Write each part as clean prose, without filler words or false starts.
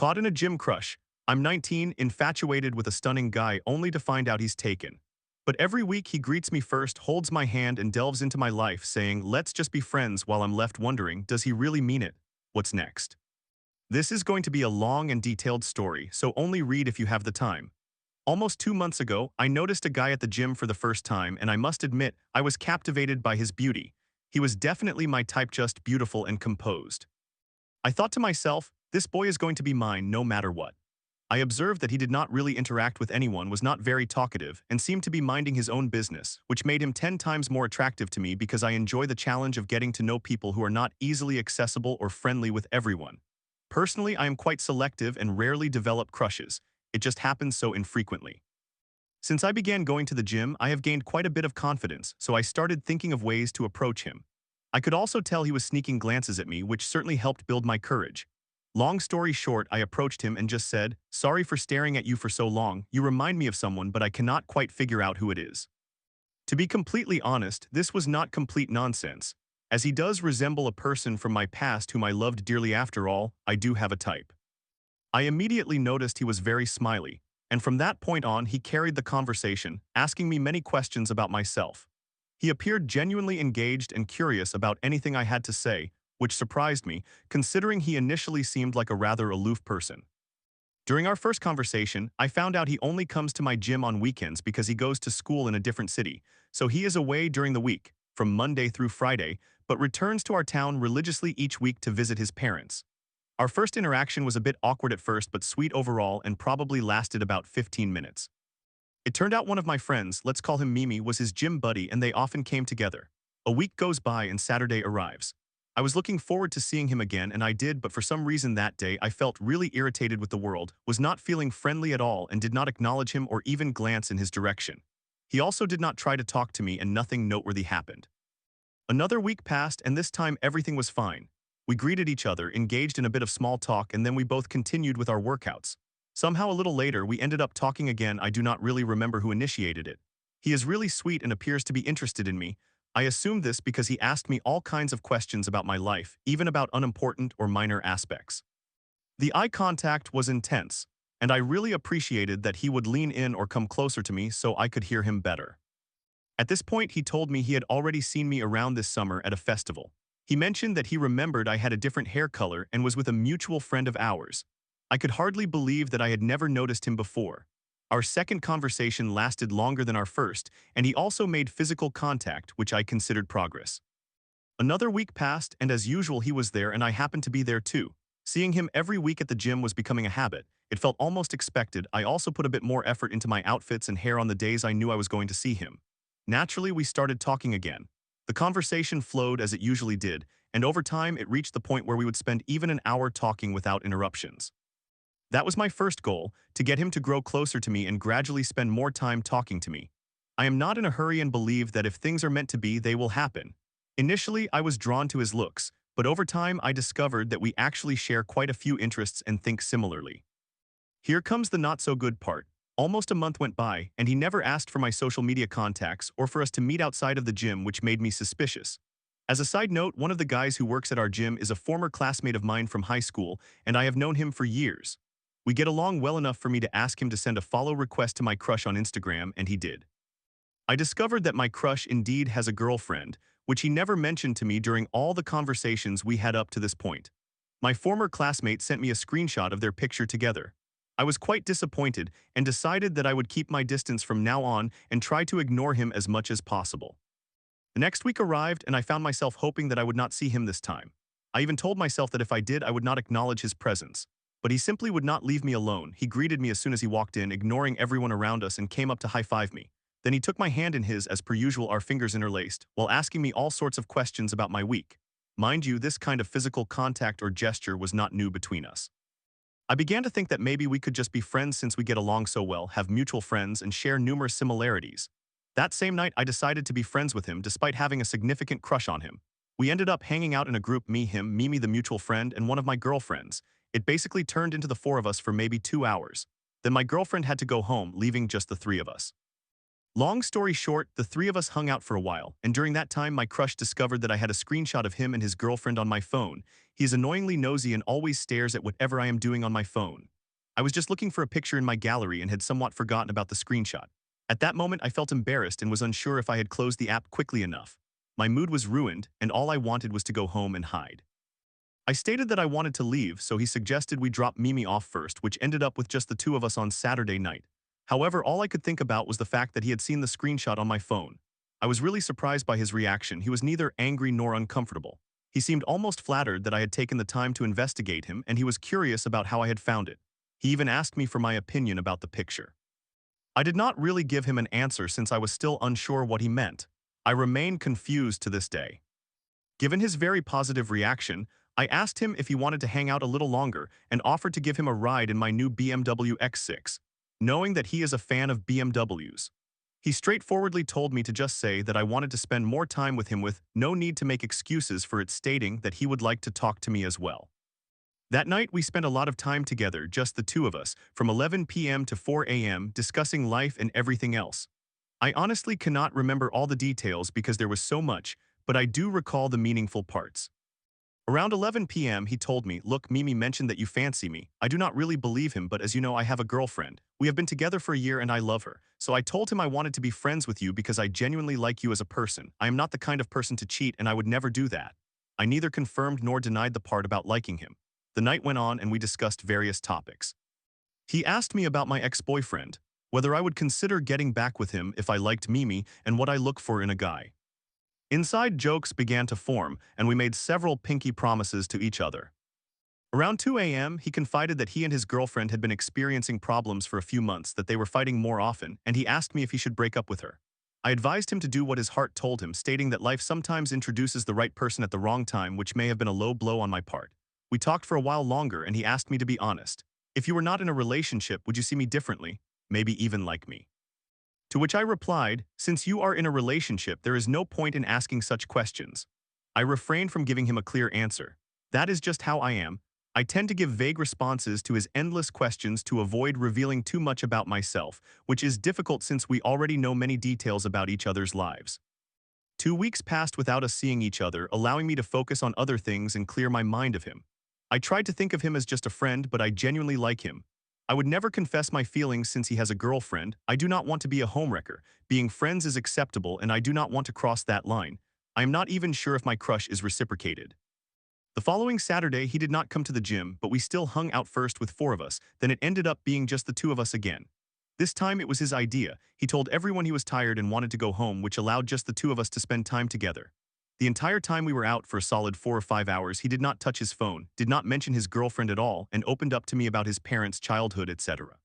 Caught in a gym crush. I'm 19, infatuated with a stunning guy only to find out he's taken. But every week he greets me first, holds my hand and delves into my life saying, let's just be friends, while I'm left wondering, does he really mean it? What's next? This is going to be a long and detailed story, so only read if you have the time. Almost 2 months ago, I noticed a guy at the gym for the first time, and I must admit, I was captivated by his beauty. He was definitely my type, just beautiful and composed. I thought to myself, this boy is going to be mine no matter what. I observed that he did not really interact with anyone, was not very talkative, and seemed to be minding his own business, which made him 10 times more attractive to me because I enjoy the challenge of getting to know people who are not easily accessible or friendly with everyone. Personally, I am quite selective and rarely develop crushes. It just happens so infrequently. Since I began going to the gym, I have gained quite a bit of confidence, so I started thinking of ways to approach him. I could also tell he was sneaking glances at me, which certainly helped build my courage. Long story short, I approached him and just said, sorry for staring at you for so long, you remind me of someone but I cannot quite figure out who it is. To be completely honest, this was not complete nonsense, as he does resemble a person from my past whom I loved dearly. After all, I do have a type. I immediately noticed he was very smiley, and from that point on he carried the conversation, asking me many questions about myself. He appeared genuinely engaged and curious about anything I had to say, which surprised me, considering he initially seemed like a rather aloof person. During our first conversation, I found out he only comes to my gym on weekends because he goes to school in a different city, so he is away during the week, from Monday through Friday, but returns to our town religiously each week to visit his parents. Our first interaction was a bit awkward at first but sweet overall and probably lasted about 15 minutes. It turned out one of my friends, let's call him Mimi, was his gym buddy and they often came together. A week goes by and Saturday arrives. I was looking forward to seeing him again, and I did, but for some reason that day I felt really irritated with the world, was not feeling friendly at all and did not acknowledge him or even glance in his direction. He also did not try to talk to me and nothing noteworthy happened. Another week passed and this time everything was fine. We greeted each other, engaged in a bit of small talk, and then we both continued with our workouts. Somehow a little later we ended up talking again. I do not really remember who initiated it. He is really sweet and appears to be interested in me. I assumed this because he asked me all kinds of questions about my life, even about unimportant or minor aspects. The eye contact was intense, and I really appreciated that he would lean in or come closer to me so I could hear him better. At this point, he told me he had already seen me around this summer at a festival. He mentioned that he remembered I had a different hair color and was with a mutual friend of ours. I could hardly believe that I had never noticed him before. Our second conversation lasted longer than our first, and he also made physical contact, which I considered progress. Another week passed, and as usual he was there and I happened to be there too. Seeing him every week at the gym was becoming a habit. It felt almost expected. I also put a bit more effort into my outfits and hair on the days I knew I was going to see him. Naturally, we started talking again. The conversation flowed as it usually did, and over time it reached the point where we would spend even an hour talking without interruptions. That was my first goal, to get him to grow closer to me and gradually spend more time talking to me. I am not in a hurry and believe that if things are meant to be, they will happen. Initially, I was drawn to his looks, but over time I discovered that we actually share quite a few interests and think similarly. Here comes the not-so-good part. Almost a month went by, and he never asked for my social media contacts or for us to meet outside of the gym, which made me suspicious. As a side note, one of the guys who works at our gym is a former classmate of mine from high school, and I have known him for years. We get along well enough for me to ask him to send a follow request to my crush on Instagram, and he did. I discovered that my crush indeed has a girlfriend, which he never mentioned to me during all the conversations we had up to this point. My former classmate sent me a screenshot of their picture together. I was quite disappointed and decided that I would keep my distance from now on and try to ignore him as much as possible. The next week arrived and I found myself hoping that I would not see him this time. I even told myself that if I did, I would not acknowledge his presence. But he simply would not leave me alone. He greeted me as soon as he walked in, ignoring everyone around us, and came up to high-five me. Then he took my hand in his, as per usual, our fingers interlaced, while asking me all sorts of questions about my week. Mind you, this kind of physical contact or gesture was not new between us. I began to think that maybe we could just be friends since we get along so well, have mutual friends, and share numerous similarities. That same night, I decided to be friends with him despite having a significant crush on him. We ended up hanging out in a group, me, him, Mimi the mutual friend, and one of my girlfriends. It basically turned into the four of us for maybe 2 hours. Then my girlfriend had to go home, leaving just the three of us. Long story short, the three of us hung out for a while, and during that time my crush discovered that I had a screenshot of him and his girlfriend on my phone. He is annoyingly nosy and always stares at whatever I am doing on my phone. I was just looking for a picture in my gallery and had somewhat forgotten about the screenshot. At that moment I felt embarrassed and was unsure if I had closed the app quickly enough. My mood was ruined, and all I wanted was to go home and hide. I stated that I wanted to leave, so he suggested we drop Mimi off first, which ended up with just the two of us on Saturday night. However, all I could think about was the fact that he had seen the screenshot on my phone. I was really surprised by his reaction. He was neither angry nor uncomfortable. He seemed almost flattered that I had taken the time to investigate him, and he was curious about how I had found it. He even asked me for my opinion about the picture. I did not really give him an answer since I was still unsure what he meant. I remain confused to this day. Given his very positive reaction, I asked him if he wanted to hang out a little longer and offered to give him a ride in my new BMW X6, knowing that he is a fan of BMWs. He straightforwardly told me to just say that I wanted to spend more time with him with no need to make excuses for it, stating that he would like to talk to me as well. That night, we spent a lot of time together, just the two of us, from 11 p.m. to 4 a.m., discussing life and everything else. I honestly cannot remember all the details because there was so much, but I do recall the meaningful parts. Around 11 p.m., he told me, "Look, Mimi mentioned that you fancy me. I do not really believe him, but as you know, I have a girlfriend. We have been together for a year and I love her. So I told him I wanted to be friends with you because I genuinely like you as a person. I am not the kind of person to cheat and I would never do that." I neither confirmed nor denied the part about liking him. The night went on and we discussed various topics. He asked me about my ex-boyfriend, whether I would consider getting back with him if I liked Mimi, and what I look for in a guy. Inside jokes began to form, and we made several pinky promises to each other. Around 2 a.m., he confided that he and his girlfriend had been experiencing problems for a few months, that they were fighting more often, and he asked me if he should break up with her. I advised him to do what his heart told him, stating that life sometimes introduces the right person at the wrong time, which may have been a low blow on my part. We talked for a while longer, and he asked me to be honest. If you were not in a relationship, would you see me differently? Maybe even like me? To which I replied, since you are in a relationship, there is no point in asking such questions. I refrained from giving him a clear answer. That is just how I am. I tend to give vague responses to his endless questions to avoid revealing too much about myself, which is difficult since we already know many details about each other's lives. 2 weeks passed without us seeing each other, allowing me to focus on other things and clear my mind of him. I tried to think of him as just a friend, but I genuinely like him. I would never confess my feelings since he has a girlfriend. I do not want to be a homewrecker. Being friends is acceptable and I do not want to cross that line. I am not even sure if my crush is reciprocated. The following Saturday, he did not come to the gym, but we still hung out first with four of us, then it ended up being just the two of us again. This time it was his idea. He told everyone he was tired and wanted to go home, which allowed just the two of us to spend time together. The entire time we were out for a solid 4 or 5 hours, he did not touch his phone, did not mention his girlfriend at all, and opened up to me about his parents' childhood, etc.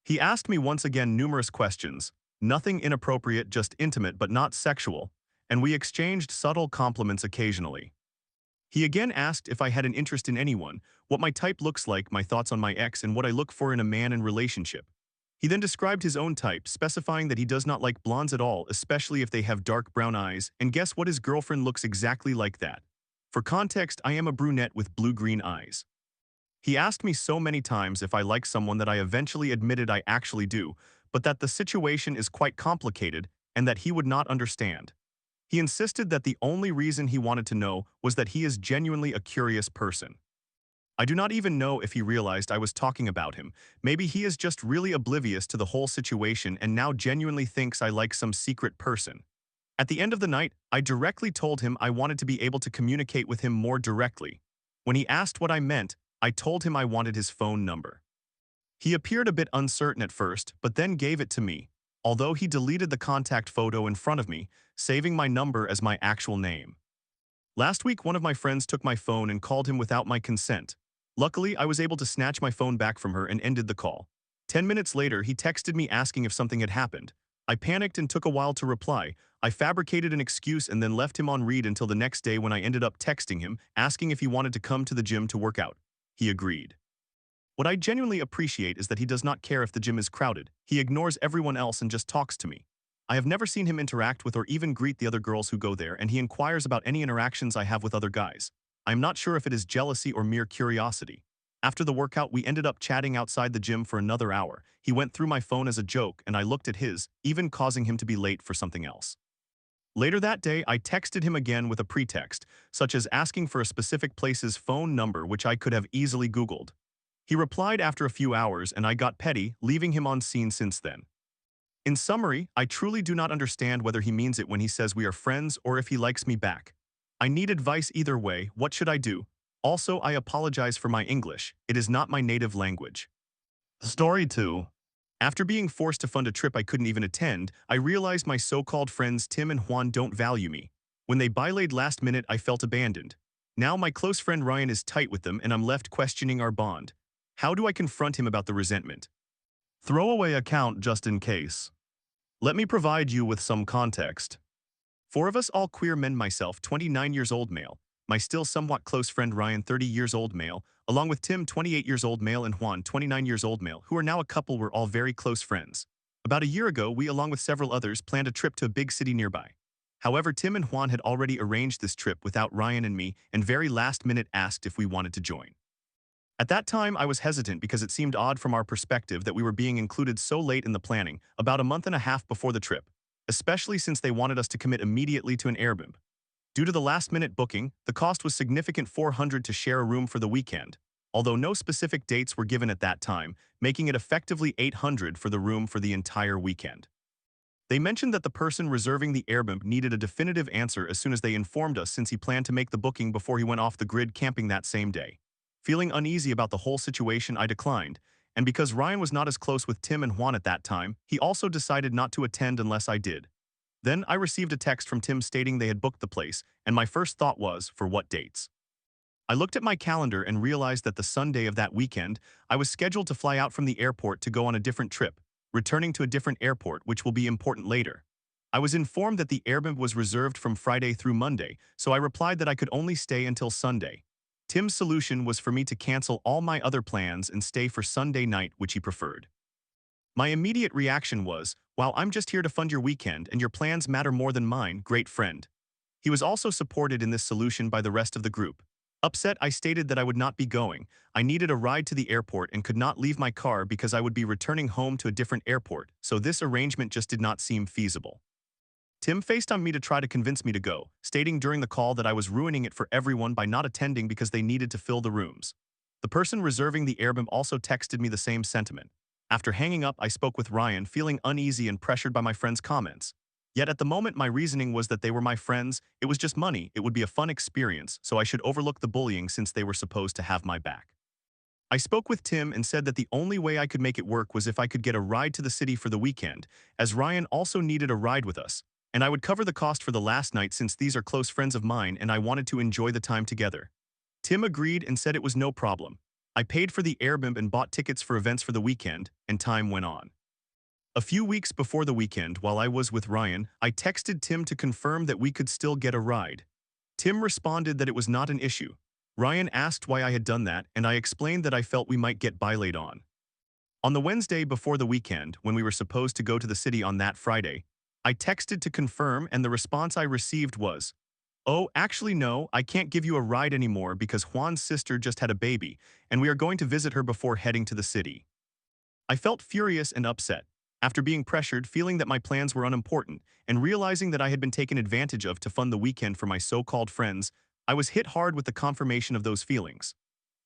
He asked me once again numerous questions, nothing inappropriate, just intimate but not sexual, and we exchanged subtle compliments occasionally. He again asked if I had an interest in anyone, what my type looks like, my thoughts on my ex, and what I look for in a man and relationship. He then described his own type, specifying that he does not like blondes at all, especially if they have dark brown eyes, and guess what, his girlfriend looks exactly like that. For context, I am a brunette with blue-green eyes. He asked me so many times if I like someone that I eventually admitted I actually do, but that the situation is quite complicated and that he would not understand. He insisted that the only reason he wanted to know was that he is genuinely a curious person. I do not even know if he realized I was talking about him. Maybe he is just really oblivious to the whole situation and now genuinely thinks I like some secret person. At the end of the night, I directly told him I wanted to be able to communicate with him more directly. When he asked what I meant, I told him I wanted his phone number. He appeared a bit uncertain at first, but then gave it to me, although he deleted the contact photo in front of me, saving my number as my actual name. Last week, one of my friends took my phone and called him without my consent. Luckily, I was able to snatch my phone back from her and ended the call. 10 minutes later, he texted me asking if something had happened. I panicked and took a while to reply. I fabricated an excuse and then left him on read until the next day when I ended up texting him, asking if he wanted to come to the gym to work out. He agreed. What I genuinely appreciate is that he does not care if the gym is crowded. He ignores everyone else and just talks to me. I have never seen him interact with or even greet the other girls who go there, and he inquires about any interactions I have with other guys. I am not sure if it is jealousy or mere curiosity. After the workout, we ended up chatting outside the gym for another hour. He went through my phone as a joke, and I looked at his, even causing him to be late for something else. Later that day, I texted him again with a pretext, such as asking for a specific place's phone number which I could have easily Googled. He replied after a few hours, and I got petty, leaving him on scene since then. In summary, I truly do not understand whether he means it when he says we are friends or if he likes me back. I need advice either way. What should I do? Also, I apologize for my English. It is not my native language. Story 2. After being forced to fund a trip I couldn't even attend, I realized my so-called friends Tim and Juan don't value me. When they bailaid last minute, I felt abandoned. Now my close friend Ryan is tight with them and I'm left questioning our bond. How do I confront him about the resentment? Throwaway account just in case. Let me provide you with some context. Four of us, all queer men, myself, 29 years old male, my still somewhat close friend Ryan, 30 years old male, along with Tim, 28 years old male, and Juan, 29 years old male, who are now a couple, were all very close friends. About a year ago, we, along with several others, planned a trip to a big city nearby. However, Tim and Juan had already arranged this trip without Ryan and me, and very last minute asked if we wanted to join. At that time, I was hesitant because it seemed odd from our perspective that we were being included so late in the planning, about a month and a half before the trip, especially since they wanted us to commit immediately to an Airbnb. Due to the last-minute booking, the cost was significant, $400 to share a room for the weekend, although no specific dates were given at that time, making it effectively $800 for the room for the entire weekend. They mentioned that the person reserving the Airbnb needed a definitive answer as soon as they informed us, since he planned to make the booking before he went off the grid camping that same day. Feeling uneasy about the whole situation, I declined, and because Ryan was not as close with Tim and Juan at that time, he also decided not to attend unless I did. Then I received a text from Tim stating they had booked the place, and my first thought was, for what dates? I looked at my calendar and realized that the Sunday of that weekend, I was scheduled to fly out from the airport to go on a different trip, returning to a different airport, which will be important later. I was informed that the Airbnb was reserved from Friday through Monday, so I replied that I could only stay until Sunday. Tim's solution was for me to cancel all my other plans and stay for Sunday night, which he preferred. My immediate reaction was, "Wow, I'm just here to fund your weekend and your plans matter more than mine, great friend." He was also supported in this solution by the rest of the group. Upset, I stated that I would not be going. I needed a ride to the airport and could not leave my car because I would be returning home to a different airport, so this arrangement just did not seem feasible. Tim faced on me to try to convince me to go, stating during the call that I was ruining it for everyone by not attending because they needed to fill the rooms. The person reserving the Airbnb also texted me the same sentiment. After hanging up, I spoke with Ryan, feeling uneasy and pressured by my friend's comments. Yet at the moment, my reasoning was that they were my friends, it was just money, it would be a fun experience, so I should overlook the bullying since they were supposed to have my back. I spoke with Tim and said that the only way I could make it work was if I could get a ride to the city for the weekend, as Ryan also needed a ride with us, and I would cover the cost for the last night since these are close friends of mine and I wanted to enjoy the time together. Tim agreed and said it was no problem. I paid for the Airbnb and bought tickets for events for the weekend, and time went on. A few weeks before the weekend, while I was with Ryan, I texted Tim to confirm that we could still get a ride. Tim responded that it was not an issue. Ryan asked why I had done that, and I explained that I felt we might get bailaid on. On the Wednesday before the weekend, when we were supposed to go to the city on that Friday, I texted to confirm, and the response I received was, "Oh, actually no, I can't give you a ride anymore because Juan's sister just had a baby, and we are going to visit her before heading to the city." I felt furious and upset. After being pressured, feeling that my plans were unimportant, and realizing that I had been taken advantage of to fund the weekend for my so-called friends, I was hit hard with the confirmation of those feelings.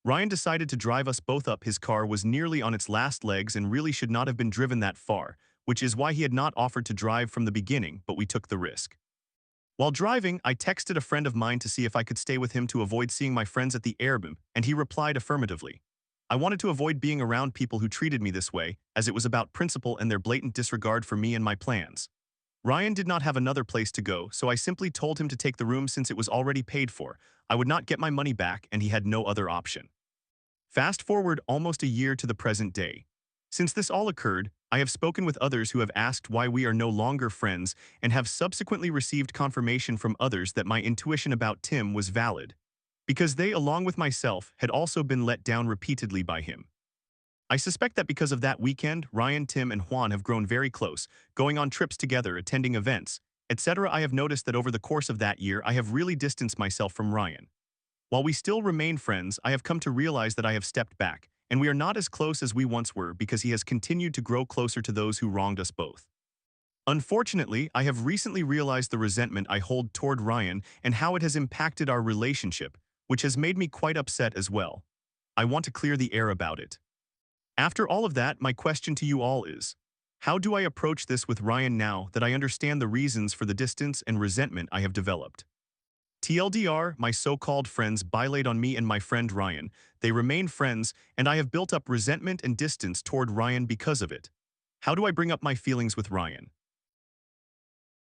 Ryan decided to drive us both up. His car was nearly on its last legs and really should not have been driven that far, which is why he had not offered to drive from the beginning, but we took the risk. While driving, I texted a friend of mine to see if I could stay with him to avoid seeing my friends at the Airbnb, and he replied affirmatively. I wanted to avoid being around people who treated me this way, as it was about principle and their blatant disregard for me and my plans. Ryan did not have another place to go, so I simply told him to take the room since it was already paid for. I would not get my money back, and he had no other option. Fast forward almost a year to the present day. Since this all occurred, I have spoken with others who have asked why we are no longer friends and have subsequently received confirmation from others that my intuition about Tim was valid, because they, along with myself, had also been let down repeatedly by him. I suspect that because of that weekend, Ryan, Tim, and Juan have grown very close, going on trips together, attending events, etc. I have noticed that over the course of that year, I have really distanced myself from Ryan. While we still remain friends, I have come to realize that I have stepped back, and we are not as close as we once were because he has continued to grow closer to those who wronged us both. Unfortunately, I have recently realized the resentment I hold toward Ryan and how it has impacted our relationship, which has made me quite upset as well. I want to clear the air about it. After all of that, my question to you all is, how do I approach this with Ryan now that I understand the reasons for the distance and resentment I have developed? TLDR, my so-called friends bilaid on me and my friend Ryan. They remain friends, and I have built up resentment and distance toward Ryan because of it. How do I bring up my feelings with Ryan?